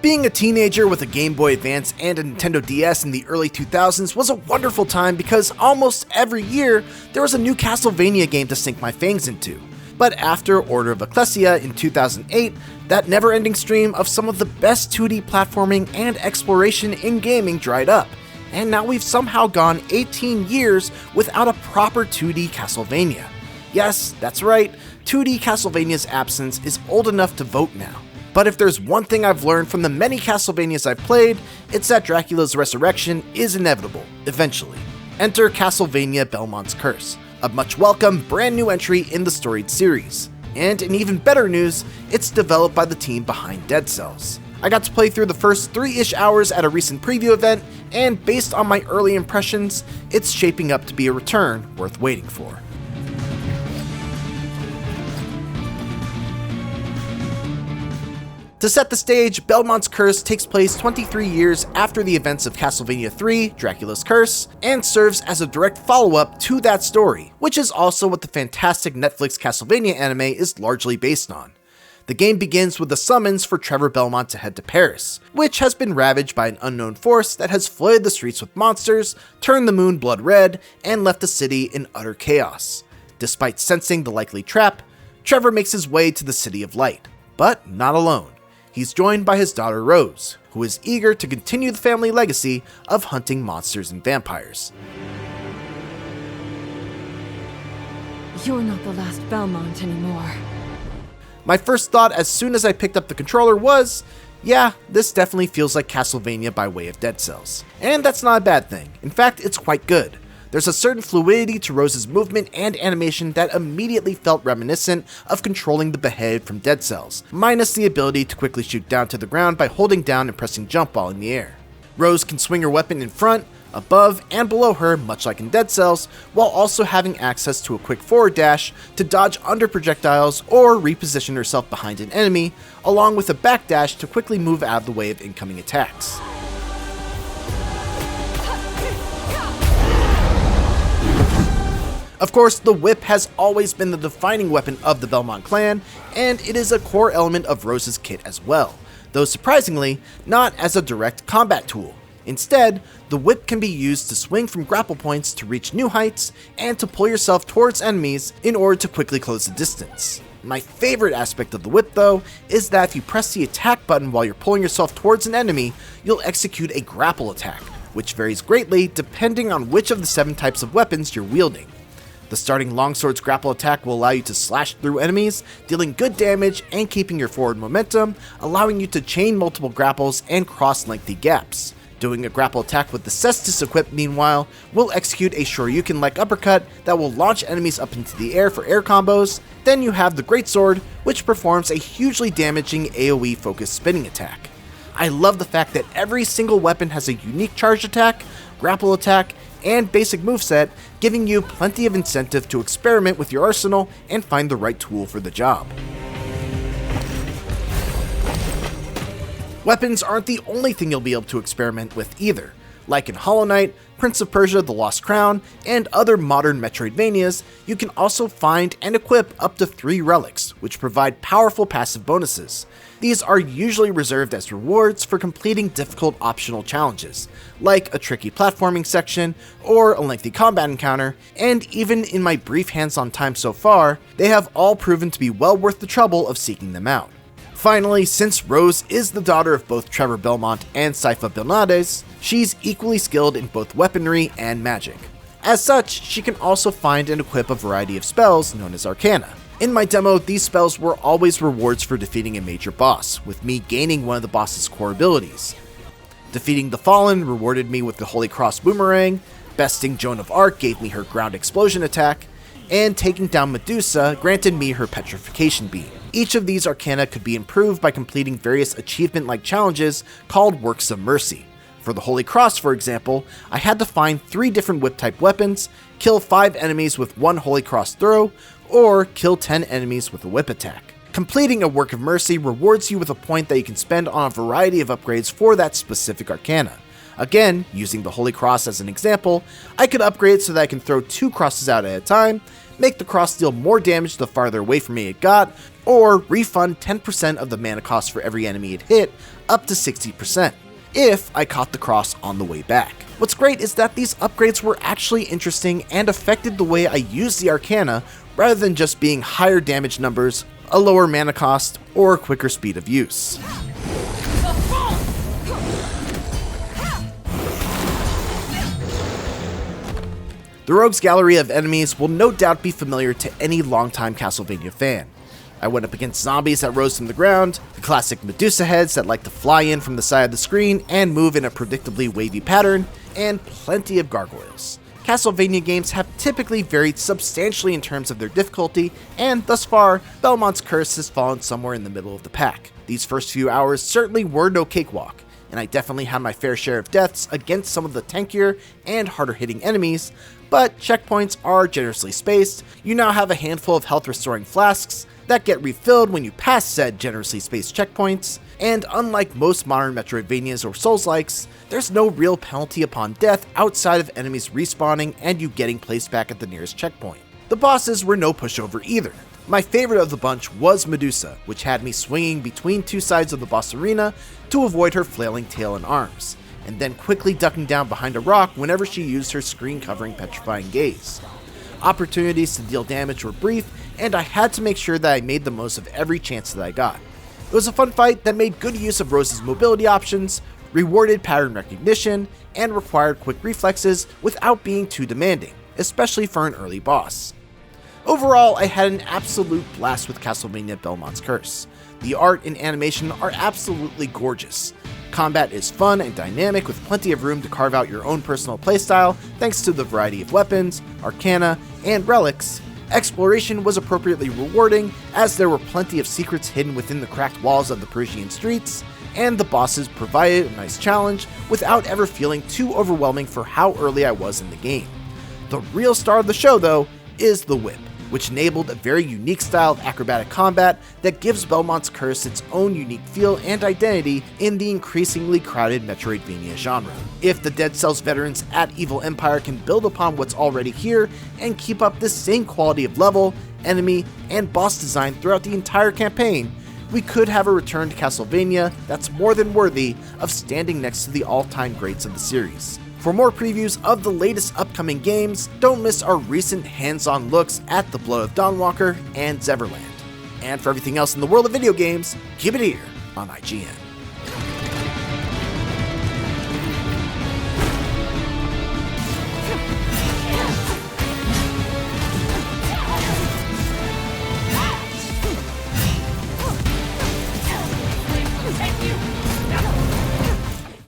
Being a teenager with a Game Boy Advance and a Nintendo DS in the early 2000s was a wonderful time because almost every year there was a new Castlevania game to sink my fangs into. But after Order of Ecclesia in 2008, that never-ending stream of some of the best 2D platforming and exploration in gaming dried up, and now we've somehow gone 18 years without a proper 2D Castlevania. Yes, that's right, 2D Castlevania's absence is old enough to vote now. But if there's one thing I've learned from the many Castlevanias I've played, it's that Dracula's resurrection is inevitable, eventually. Enter Castlevania Belmont's Curse, a much welcome brand new entry in the storied series. And in even better news, it's developed by the team behind Dead Cells. I got to play through the first 3-ish hours at a recent preview event, and based on my early impressions, it's shaping up to be a return worth waiting for. To set the stage, Belmont's Curse takes place 23 years after the events of Castlevania 3, Dracula's Curse, and serves as a direct follow-up to that story, which is also what the fantastic Netflix Castlevania anime is largely based on. The game begins with a summons for Trevor Belmont to head to Paris, which has been ravaged by an unknown force that has flooded the streets with monsters, turned the moon blood red, and left the city in utter chaos. Despite sensing the likely trap, Trevor makes his way to the City of Light, but not alone. He's joined by his daughter Rose, who is eager to continue the family legacy of hunting monsters and vampires. You're not the last Belmont anymore. My first thought as soon as I picked up the controller was, yeah, this definitely feels like Castlevania by way of Dead Cells. And that's not a bad thing. In fact, it's quite good. There's a certain fluidity to Rose's movement and animation that immediately felt reminiscent of controlling the Beheaded from Dead Cells, minus the ability to quickly shoot down to the ground by holding down and pressing jump while in the air. Rose can swing her weapon in front, above, and below her, much like in Dead Cells, while also having access to a quick forward dash to dodge under projectiles or reposition herself behind an enemy, along with a back dash to quickly move out of the way of incoming attacks. Of course, the whip has always been the defining weapon of the Belmont clan, and it is a core element of Rose's kit as well, though surprisingly, not as a direct combat tool. Instead, the whip can be used to swing from grapple points to reach new heights, and to pull yourself towards enemies in order to quickly close the distance. My favorite aspect of the whip, though, is that if you press the attack button while you're pulling yourself towards an enemy, you'll execute a grapple attack, which varies greatly depending on which of the 7 types of weapons you're wielding. The starting longsword's grapple attack will allow you to slash through enemies, dealing good damage and keeping your forward momentum, allowing you to chain multiple grapples and cross lengthy gaps. Doing a grapple attack with the Cestus equipped, meanwhile, will execute a Shoryuken-like uppercut that will launch enemies up into the air for air combos. Then you have the Greatsword, which performs a hugely damaging AoE-focused spinning attack. I love the fact that every single weapon has a unique charge attack, grapple attack, and basic moveset, giving you plenty of incentive to experiment with your arsenal and find the right tool for the job. Weapons aren't the only thing you'll be able to experiment with either. Like in Hollow Knight, Prince of Persia: The Lost Crown, and other modern Metroidvanias, you can also find and equip up to 3 relics, which provide powerful passive bonuses. These are usually reserved as rewards for completing difficult optional challenges, like a tricky platforming section or a lengthy combat encounter, and even in my brief hands-on time so far, they have all proven to be well worth the trouble of seeking them out. Finally, since Rose is the daughter of both Trevor Belmont and Sypha Belnades, she's equally skilled in both weaponry and magic. As such, she can also find and equip a variety of spells known as Arcana. In my demo, these spells were always rewards for defeating a major boss, with me gaining one of the boss's core abilities. Defeating the Fallen rewarded me with the Holy Cross Boomerang, besting Joan of Arc gave me her Ground Explosion attack, and taking down Medusa granted me her Petrification Beam. Each of these Arcana could be improved by completing various achievement-like challenges called Works of Mercy. For the Holy Cross, for example, I had to find 3 different whip-type weapons, kill 5 enemies with 1 Holy Cross throw, or kill 10 enemies with a whip attack. Completing a Work of Mercy rewards you with a point that you can spend on a variety of upgrades for that specific Arcana. Again, using the Holy Cross as an example, I could upgrade so that I can throw 2 crosses out at a time, make the cross deal more damage the farther away from me it got, or refund 10% of the mana cost for every enemy it hit, up to 60%, if I caught the cross on the way back. What's great is that these upgrades were actually interesting and affected the way I use the Arcana, rather than just being higher damage numbers, a lower mana cost, or a quicker speed of use. The Rogue's gallery of enemies will no doubt be familiar to any longtime Castlevania fan. I went up against zombies that rose from the ground, the classic Medusa heads that like to fly in from the side of the screen and move in a predictably wavy pattern, and plenty of gargoyles. Castlevania games have typically varied substantially in terms of their difficulty, and thus far, Belmont's Curse has fallen somewhere in the middle of the pack. These first few hours certainly were no cakewalk, and I definitely had my fair share of deaths against some of the tankier and harder hitting enemies, but checkpoints are generously spaced. You now have a handful of health restoring flasks that get refilled when you pass said generously spaced checkpoints, and unlike most modern Metroidvanias or Souls-likes, there's no real penalty upon death outside of enemies respawning and you getting placed back at the nearest checkpoint. The bosses were no pushover either. My favorite of the bunch was Medusa, which had me swinging between 2 sides of the boss arena to avoid her flailing tail and arms, and then quickly ducking down behind a rock whenever she used her screen-covering petrifying gaze. Opportunities to deal damage were brief, and I had to make sure that I made the most of every chance that I got. It was a fun fight that made good use of Rose's mobility options, rewarded pattern recognition, and required quick reflexes without being too demanding, especially for an early boss. Overall, I had an absolute blast with Castlevania Belmont's Curse. The art and animation are absolutely gorgeous. Combat is fun and dynamic with plenty of room to carve out your own personal playstyle thanks to the variety of weapons, arcana, and relics. Exploration was appropriately rewarding as there were plenty of secrets hidden within the cracked walls of the Parisian streets, and the bosses provided a nice challenge without ever feeling too overwhelming for how early I was in the game. The real star of the show though is the whip, which enabled a very unique style of acrobatic combat that gives Belmont's Curse its own unique feel and identity in the increasingly crowded Metroidvania genre. If the Dead Cells veterans at Evil Empire can build upon what's already here and keep up this same quality of level, enemy, and boss design throughout the entire campaign, we could have a return to Castlevania that's more than worthy of standing next to the all-time greats of the series. For more previews of the latest upcoming games, don't miss our recent hands-on looks at The Blood of Dawnwalker and Zevverland. And for everything else in the world of video games, keep it here on IGN.